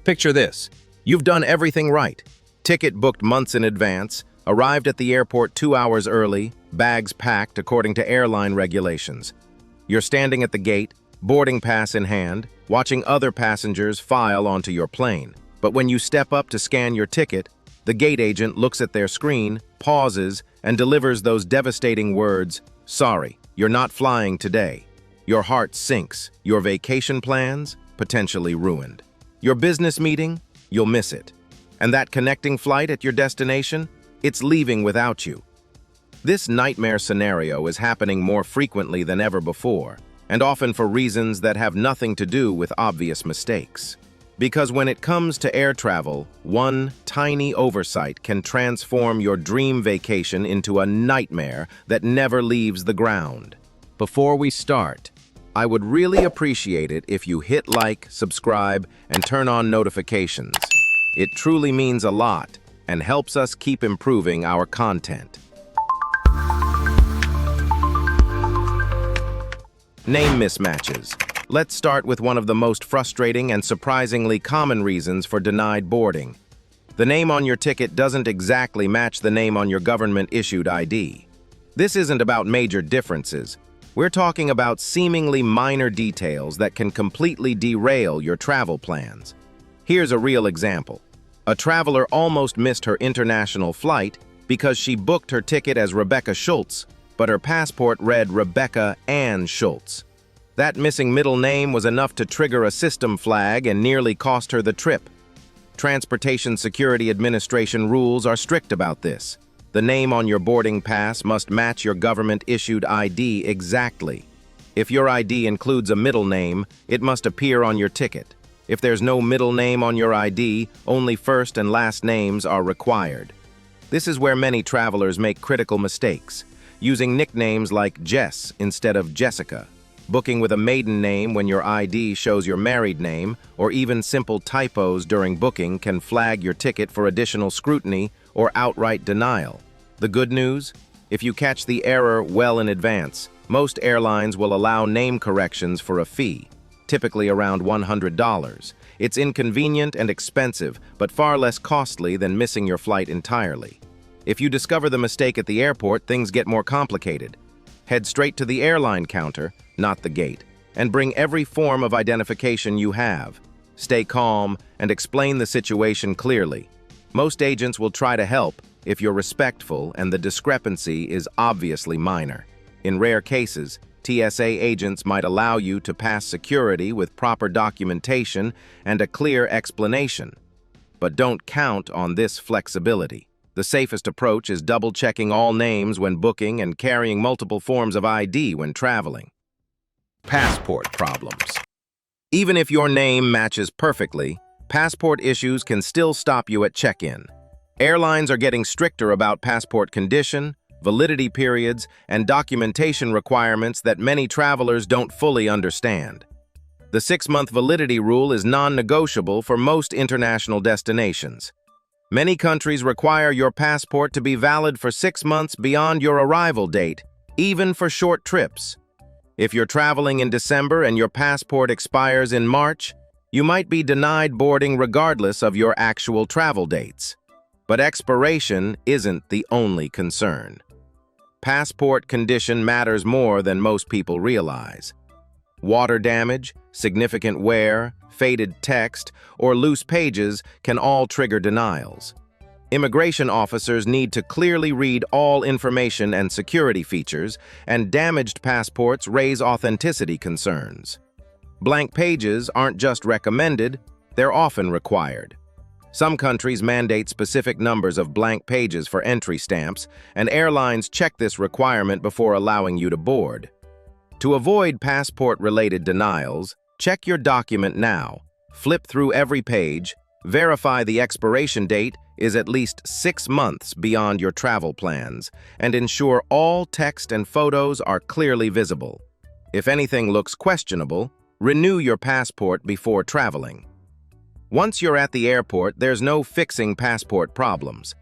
Picture this. You've done everything right. Ticket booked months in advance, arrived at the airport 2 hours early, bags packed according to airline regulations. You're standing at the gate, boarding pass in hand, watching other passengers file onto your plane. But when you step up to scan your ticket, the gate agent looks at their screen, pauses, and delivers those devastating words, "Sorry, you're not flying today." Your heart sinks. Your vacation plans, potentially ruined. Your business meeting, you'll miss it. And that connecting flight at your destination, it's leaving without you. This nightmare scenario is happening more frequently than ever before, and often for reasons that have nothing to do with obvious mistakes. Because when it comes to air travel, one tiny oversight can transform your dream vacation into a nightmare that never leaves the ground. Before we start, I would really appreciate it if you hit like, subscribe, and turn on notifications. It truly means a lot and helps us keep improving our content. Name mismatches. Let's start with one of the most frustrating and surprisingly common reasons for denied boarding. The name on your ticket doesn't exactly match the name on your government-issued ID. This isn't about major differences. We're talking about seemingly minor details that can completely derail your travel plans. Here's a real example. A traveler almost missed her international flight because she booked her ticket as Rebecca Schultz, but her passport read Rebecca Ann Schultz. That missing middle name was enough to trigger a system flag and nearly cost her the trip. Transportation Security Administration rules are strict about this. The name on your boarding pass must match your government-issued ID exactly. If your ID includes a middle name, it must appear on your ticket. If there's no middle name on your ID, only first and last names are required. This is where many travelers make critical mistakes, using nicknames like Jess instead of Jessica, booking with a maiden name when your ID shows your married name, or even simple typos during booking can flag your ticket for additional scrutiny or outright denial. The good news? If you catch the error well in advance, most airlines will allow name corrections for a fee, typically around $100. It's inconvenient and expensive, but far less costly than missing your flight entirely. If you discover the mistake at the airport, things get more complicated. Head straight to the airline counter, not the gate, and bring every form of identification you have. Stay calm and explain the situation clearly. Most agents will try to help if you're respectful and the discrepancy is obviously minor. In rare cases, TSA agents might allow you to pass security with proper documentation and a clear explanation. But don't count on this flexibility. The safest approach is double-checking all names when booking and carrying multiple forms of ID when traveling. Passport problems. Even if your name matches perfectly, passport issues can still stop you at check-in. Airlines are getting stricter about passport condition, validity periods, and documentation requirements that many travelers don't fully understand. The 6-month validity rule is non-negotiable for most international destinations. Many countries require your passport to be valid for 6 months beyond your arrival date, even for short trips. If you're traveling in December and your passport expires in March, you might be denied boarding regardless of your actual travel dates. But expiration isn't the only concern. Passport condition matters more than most people realize. Water damage, significant wear, faded text, or loose pages can all trigger denials. Immigration officers need to clearly read all information and security features, and damaged passports raise authenticity concerns. Blank pages aren't just recommended, they're often required. Some countries mandate specific numbers of blank pages for entry stamps, and airlines check this requirement before allowing you to board. To avoid passport-related denials, check your document now, flip through every page, verify the expiration date is at least 6 months beyond your travel plans, and ensure all text and photos are clearly visible. If anything looks questionable, renew your passport before traveling. Once you're at the airport, there's no fixing passport problems.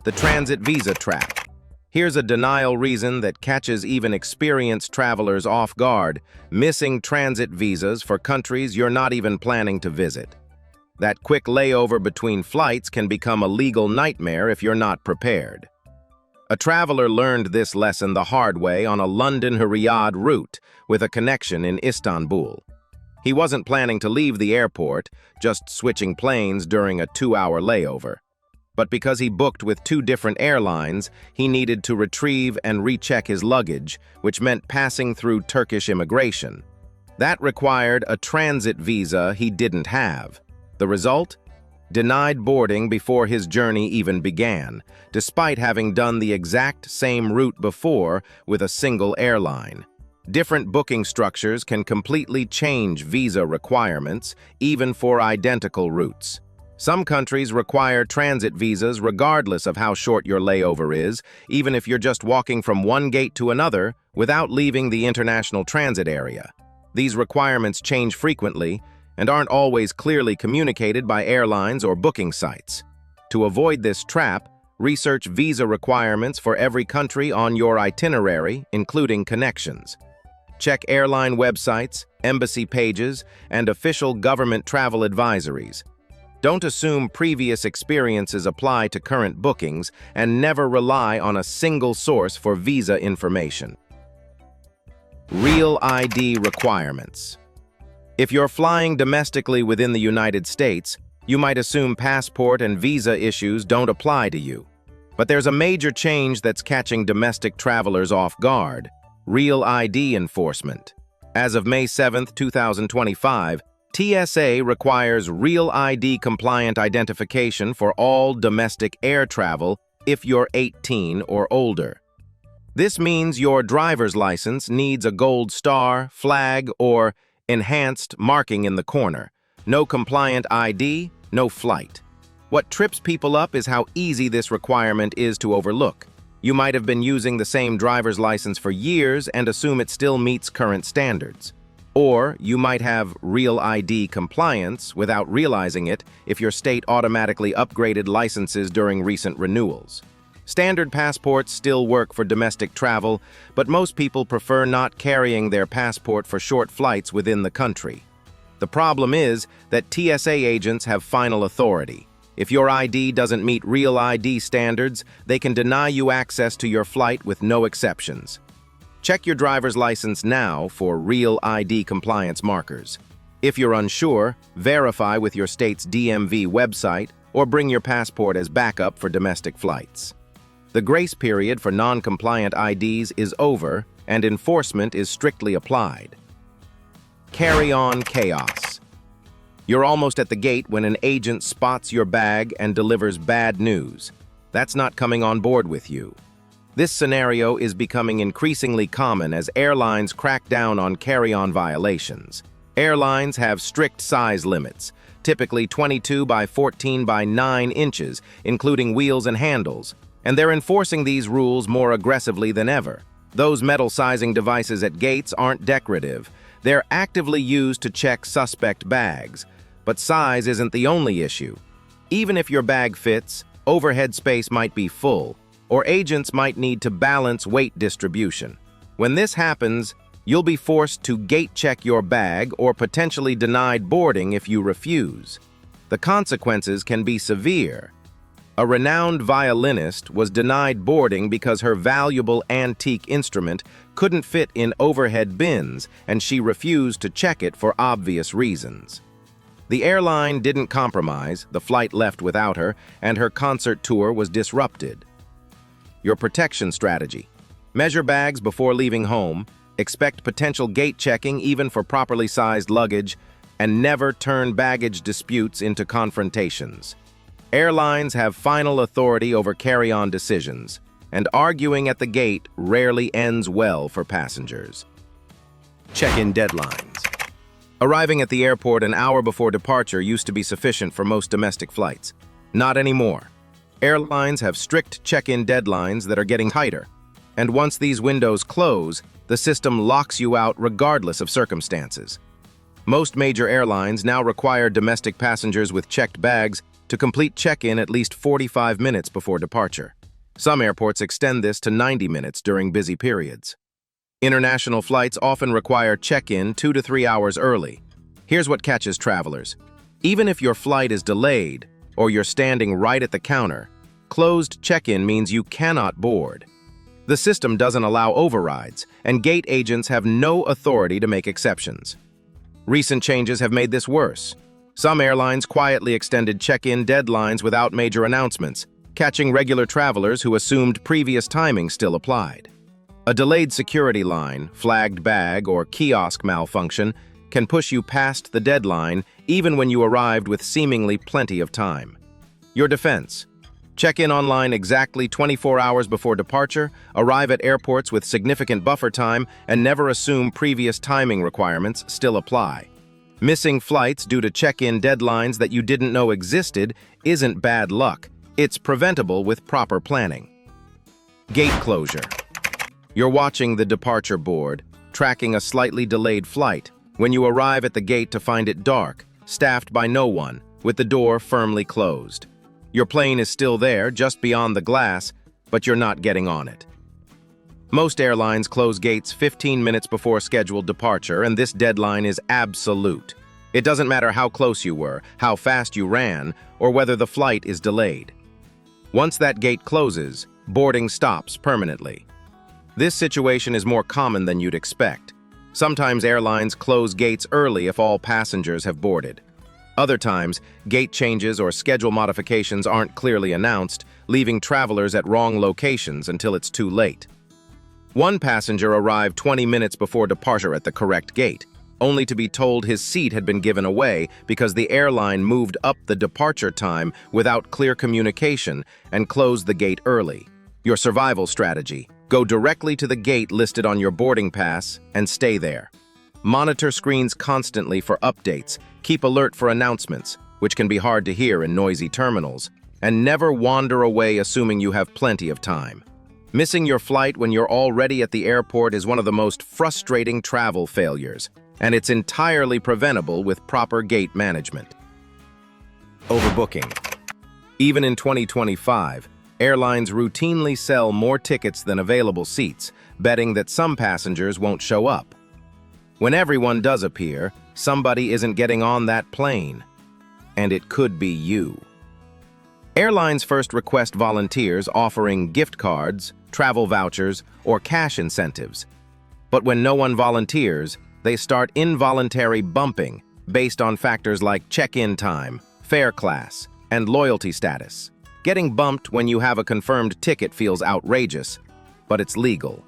The transit visa trap. Here's a denial reason that catches even experienced travelers off guard: missing transit visas for countries you're not even planning to visit. That quick layover between flights can become a legal nightmare if you're not prepared. A traveler learned this lesson the hard way on a London-Riyadh route with a connection in Istanbul. He wasn't planning to leave the airport, just switching planes during a 2-hour layover. But because he booked with 2 different airlines, he needed to retrieve and recheck his luggage, which meant passing through Turkish immigration. That required a transit visa he didn't have. The result? Denied boarding before his journey even began, despite having done the exact same route before with a single airline. Different booking structures can completely change visa requirements, even for identical routes. Some countries require transit visas regardless of how short your layover is, even if you're just walking from one gate to another without leaving the international transit area. These requirements change frequently and aren't always clearly communicated by airlines or booking sites. To avoid this trap, research visa requirements for every country on your itinerary, including connections. Check airline websites, embassy pages, and official government travel advisories. Don't assume previous experiences apply to current bookings, and never rely on a single source for visa information. Real ID requirements. If you're flying domestically within the United States, you might assume passport and visa issues don't apply to you. But there's a major change that's catching domestic travelers off guard: Real ID enforcement. As of May 7, 2025, TSA requires Real ID compliant identification for all domestic air travel if you're 18 or older. This means your driver's license needs a gold star, flag, or enhanced marking in the corner. No compliant ID, no flight. What trips people up is how easy this requirement is to overlook. You might have been using the same driver's license for years and assume it still meets current standards. Or you might have Real ID compliance without realizing it if your state automatically upgraded licenses during recent renewals. Standard passports still work for domestic travel, but most people prefer not carrying their passport for short flights within the country. The problem is that TSA agents have final authority. If your ID doesn't meet Real ID standards, they can deny you access to your flight with no exceptions. Check your driver's license now for Real ID compliance markers. If you're unsure, verify with your state's DMV website or bring your passport as backup for domestic flights. The grace period for non-compliant IDs is over, and enforcement is strictly applied. Carry-on chaos. You're almost at the gate when an agent spots your bag and delivers bad news. That's not coming on board with you. This scenario is becoming increasingly common as airlines crack down on carry-on violations. Airlines have strict size limits, typically 22 by 14 by 9 inches, including wheels and handles, and they're enforcing these rules more aggressively than ever. Those metal sizing devices at gates aren't decorative. They're actively used to check suspect bags. But size isn't the only issue. Even if your bag fits, overhead space might be full, or agents might need to balance weight distribution. When this happens, you'll be forced to gate check your bag or potentially denied boarding if you refuse. The consequences can be severe. A renowned violinist was denied boarding because her valuable antique instrument couldn't fit in overhead bins, and she refused to check it for obvious reasons. The airline didn't compromise, the flight left without her, and her concert tour was disrupted. Your protection strategy. Measure bags before leaving home, expect potential gate checking even for properly sized luggage, and never turn baggage disputes into confrontations. Airlines have final authority over carry-on decisions, and arguing at the gate rarely ends well for passengers. Check-in deadlines. Arriving at the airport an hour before departure used to be sufficient for most domestic flights. Not anymore. Airlines have strict check-in deadlines that are getting tighter, and once these windows close, the system locks you out regardless of circumstances. Most major airlines now require domestic passengers with checked bags to complete check-in at least 45 minutes before departure. Some airports extend this to 90 minutes during busy periods. International flights often require check-in 2 to 3 hours early. Here's what catches travelers. Even if your flight is delayed or you're standing right at the counter, closed check-in means you cannot board. The system doesn't allow overrides, and gate agents have no authority to make exceptions. Recent changes have made this worse. Some airlines quietly extended check-in deadlines without major announcements, catching regular travelers who assumed previous timing still applied. A delayed security line, flagged bag, or kiosk malfunction can push you past the deadline even when you arrived with seemingly plenty of time. Your defense: check in online exactly 24 hours before departure, arrive at airports with significant buffer time, and never assume previous timing requirements still apply. Missing flights due to check-in deadlines that you didn't know existed isn't bad luck. It's preventable with proper planning. Gate closure. You're watching the departure board, tracking a slightly delayed flight, when you arrive at the gate to find it dark, staffed by no one, with the door firmly closed. Your plane is still there, just beyond the glass, but you're not getting on it. Most airlines close gates 15 minutes before scheduled departure, and this deadline is absolute. It doesn't matter how close you were, how fast you ran, or whether the flight is delayed. Once that gate closes, boarding stops permanently. This situation is more common than you'd expect. Sometimes airlines close gates early if all passengers have boarded. Other times, gate changes or schedule modifications aren't clearly announced, leaving travelers at wrong locations until it's too late. One passenger arrived 20 minutes before departure at the correct gate, only to be told his seat had been given away because the airline moved up the departure time without clear communication and closed the gate early. Your survival strategy: go directly to the gate listed on your boarding pass and stay there. Monitor screens constantly for updates, keep alert for announcements, which can be hard to hear in noisy terminals, and never wander away assuming you have plenty of time. Missing your flight when you're already at the airport is one of the most frustrating travel failures, and it's entirely preventable with proper gate management. Overbooking. Even in 2025, airlines routinely sell more tickets than available seats, betting that some passengers won't show up. When everyone does appear, somebody isn't getting on that plane, and it could be you. Airlines first request volunteers offering gift cards, travel vouchers, or cash incentives. But when no one volunteers, they start involuntary bumping based on factors like check-in time, fare class, and loyalty status. Getting bumped when you have a confirmed ticket feels outrageous, but it's legal.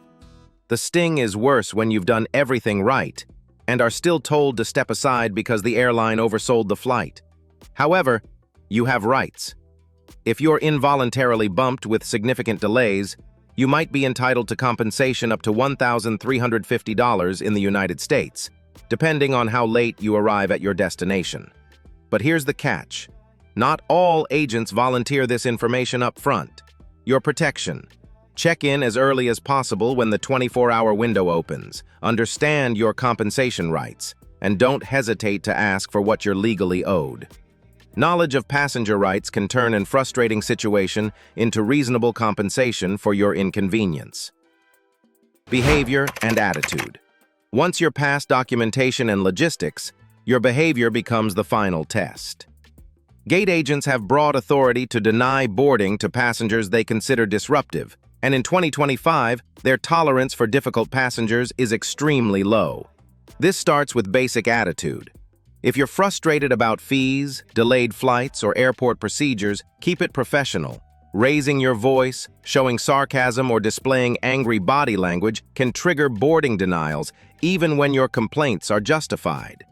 The sting is worse when you've done everything right and are still told to step aside because the airline oversold the flight. However, you have rights. If you're involuntarily bumped with significant delays, you might be entitled to compensation up to $1,350 in the United States, depending on how late you arrive at your destination. But here's the catch: not all agents volunteer this information up front. Your protection: check in as early as possible when the 24-hour window opens. Understand your compensation rights, and don't hesitate to ask for what you're legally owed. Knowledge of passenger rights can turn a frustrating situation into reasonable compensation for your inconvenience. Behavior and attitude. Once you're past documentation and logistics, your behavior becomes the final test. Gate agents have broad authority to deny boarding to passengers they consider disruptive, and in 2025, their tolerance for difficult passengers is extremely low. This starts with basic attitude. If you're frustrated about fees, delayed flights, or airport procedures, keep it professional. Raising your voice, showing sarcasm, or displaying angry body language can trigger boarding denials, even when your complaints are justified.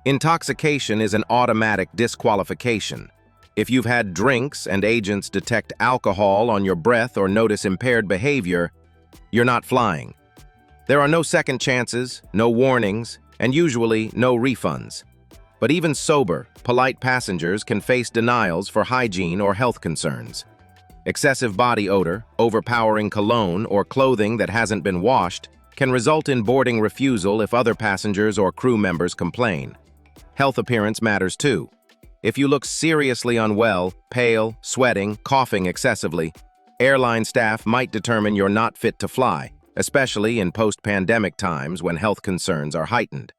Intoxication is an automatic disqualification. If you've had drinks and agents detect alcohol on your breath or notice impaired behavior, you're not flying. There are no second chances, no warnings, and usually no refunds. But even sober, polite passengers can face denials for hygiene or health concerns. Excessive body odor, overpowering cologne, or clothing that hasn't been washed can result in boarding refusal if other passengers or crew members complain. Health appearance matters too. If you look seriously unwell, pale, sweating, coughing excessively, airline staff might determine you're not fit to fly, especially in post-pandemic times when health concerns are heightened.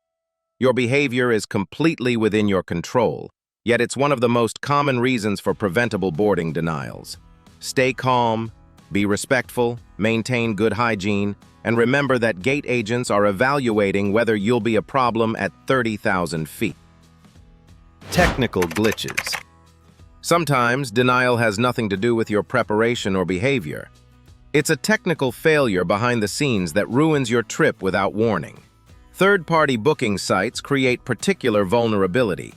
Your behavior is completely within your control, Yet it's one of the most common reasons for preventable boarding denials. Stay calm, be respectful, maintain good hygiene, and remember that gate agents are evaluating whether you'll be a problem at 30,000 feet. Technical glitches. Sometimes denial has nothing to do with your preparation or behavior. It's a technical failure behind the scenes that ruins your trip without warning. Third-party booking sites create particular vulnerability.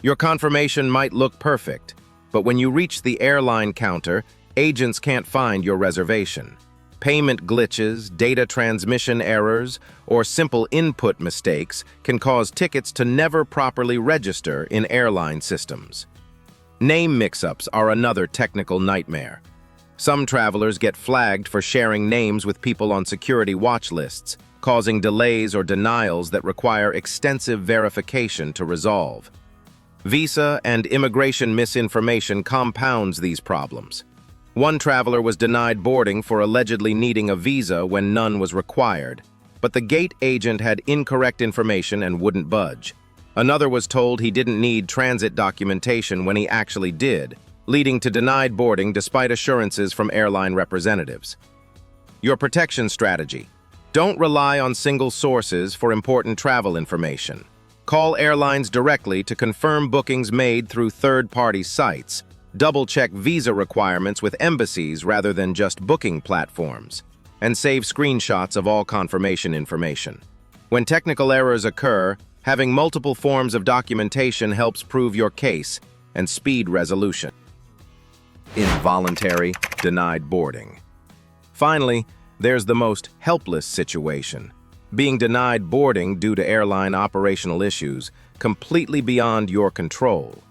Your confirmation might look perfect, but when you reach the airline counter, agents can't find your reservation. Payment glitches, data transmission errors, or simple input mistakes can cause tickets to never properly register in airline systems. Name mix-ups are another technical nightmare. Some travelers get flagged for sharing names with people on security watch lists, causing delays or denials that require extensive verification to resolve. Visa and immigration misinformation compounds these problems. One traveler was denied boarding for allegedly needing a visa when none was required, but the gate agent had incorrect information and wouldn't budge. Another was told he didn't need transit documentation when he actually did, leading to denied boarding despite assurances from airline representatives. Your protection strategy. Don't rely on single sources for important travel information. Call airlines directly to confirm bookings made through third-party sites. Double-check visa requirements with embassies rather than just booking platforms, and save screenshots of all confirmation information. When technical errors occur, having multiple forms of documentation helps prove your case and speed resolution. Involuntary denied boarding. Finally, there's the most helpless situation. Being denied boarding due to airline operational issues, completely beyond your control.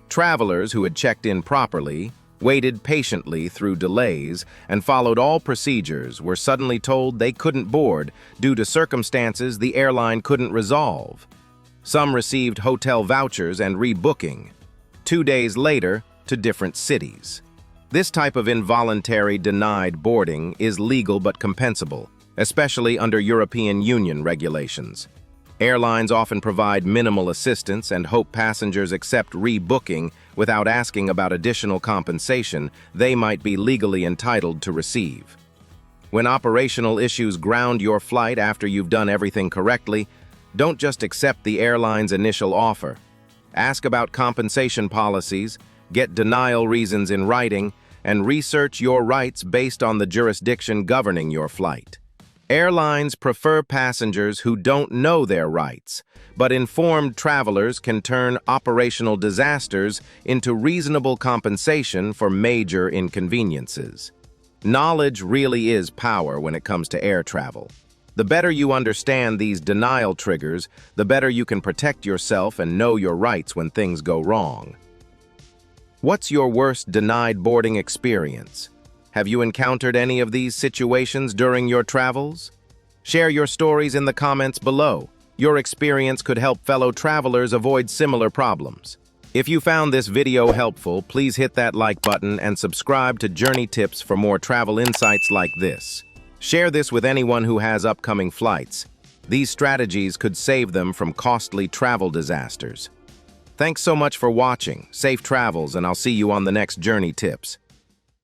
Travelers who had checked in properly, waited patiently through delays, and followed all procedures were suddenly told they couldn't board due to circumstances the airline couldn't resolve. Some received hotel vouchers and rebooking, 2 days later to different cities. This type of involuntary denied boarding is legal but compensable, especially under European Union regulations. Airlines often provide minimal assistance and hope passengers accept rebooking without asking about additional compensation they might be legally entitled to receive. When operational issues ground your flight after you've done everything correctly, don't just accept the airline's initial offer. Ask about compensation policies, get denial reasons in writing, and research your rights based on the jurisdiction governing your flight. Airlines prefer passengers who don't know their rights, but informed travelers can turn operational disasters into reasonable compensation for major inconveniences. Knowledge really is power when it comes to air travel. The better you understand these denial triggers, the better you can protect yourself and know your rights when things go wrong. What's your worst denied boarding experience? Have you encountered any of these situations during your travels? Share your stories in the comments below. Your experience could help fellow travelers avoid similar problems. If you found this video helpful, please hit that like button and subscribe to Journey Tips for more travel insights like this. Share this with anyone who has upcoming flights. These strategies could save them from costly travel disasters. Thanks so much for watching. Safe travels, and I'll see you on the next Journey Tips.